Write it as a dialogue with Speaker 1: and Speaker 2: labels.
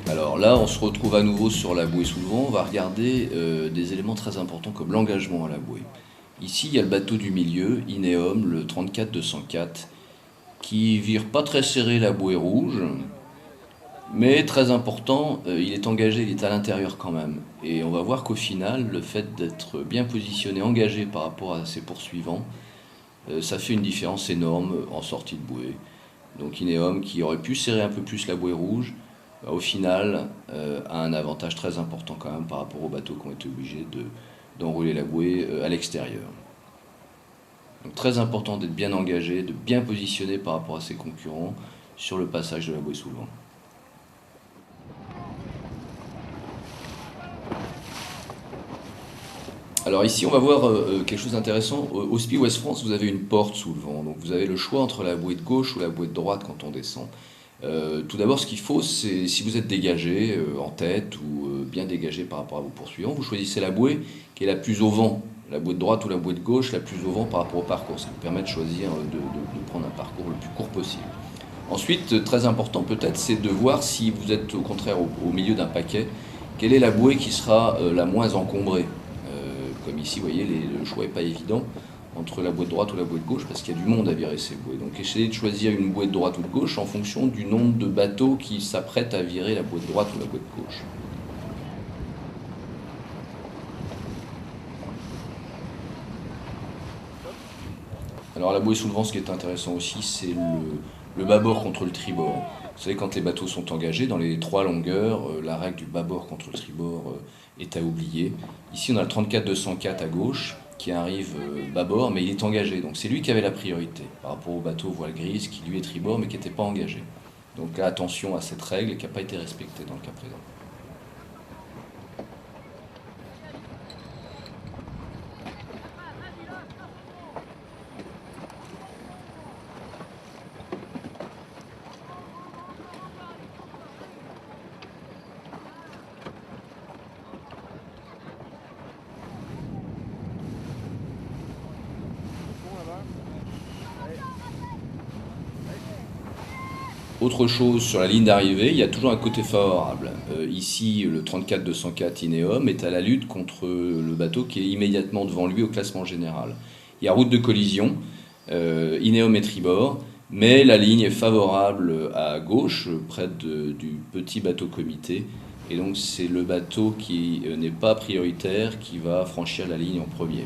Speaker 1: Alors là, on se retrouve à nouveau sur la bouée sous le vent. On va regarder des éléments très importants comme l'engagement à la bouée. Ici, il y a le bateau du milieu, Ineom, le 34-204, qui vire pas très serré la bouée rouge, mais très important, il est engagé, il est à l'intérieur quand même. Et on va voir qu'au final, le fait d'être bien positionné, engagé par rapport à ses poursuivants, ça fait une différence énorme en sortie de bouée. Donc Ineom, qui aurait pu serrer un peu plus la bouée rouge, au final a un avantage très important quand même par rapport aux bateaux qui ont été obligés d'enrouler la bouée à l'extérieur. Donc très important d'être bien engagé, de bien positionné par rapport à ses concurrents sur le passage de la bouée sous le vent. Alors ici, on va voir quelque chose d'intéressant. Au SPI Ouest France, vous avez une porte sous le vent. Donc vous avez le choix entre la bouée de gauche ou la bouée de droite quand on descend. Tout d'abord, ce qu'il faut, c'est si vous êtes dégagé en tête ou bien dégagé par rapport à vos poursuivants, vous choisissez la bouée qui est la plus au vent. La bouée de droite ou la bouée de gauche, la plus au vent par rapport au parcours. Ça vous permet de choisir, de prendre un parcours le plus court possible. Ensuite, très important peut-être, c'est de voir si vous êtes au contraire au milieu d'un paquet, quelle est la bouée qui sera la moins encombrée. Comme ici, vous voyez, le choix n'est pas évident entre la bouée de droite ou la bouée de gauche parce qu'il y a du monde à virer ces bouées. Donc essayez de choisir une bouée de droite ou de gauche en fonction du nombre de bateaux qui s'apprêtent à virer la bouée de droite ou la bouée de gauche. Alors la bouée sous le vent, ce qui est intéressant aussi, c'est le bâbord contre le tribord. Vous savez, quand les bateaux sont engagés dans les trois longueurs, la règle du bâbord contre le tribord est à oublier. Ici, on a le 34-204 à gauche qui arrive bâbord, mais il est engagé. Donc c'est lui qui avait la priorité par rapport au bateau voile grise qui lui est tribord, mais qui n'était pas engagé. Donc là, attention à cette règle qui n'a pas été respectée dans le cas présent. Autre chose, sur la ligne d'arrivée, il y a toujours un côté favorable. Ici, le 34-204 Ineom est à la lutte contre le bateau qui est immédiatement devant lui au classement général. Il y a route de collision, Ineom est tribord, mais la ligne est favorable à gauche, près du petit bateau comité. Et donc c'est le bateau qui n'est pas prioritaire qui va franchir la ligne en premier.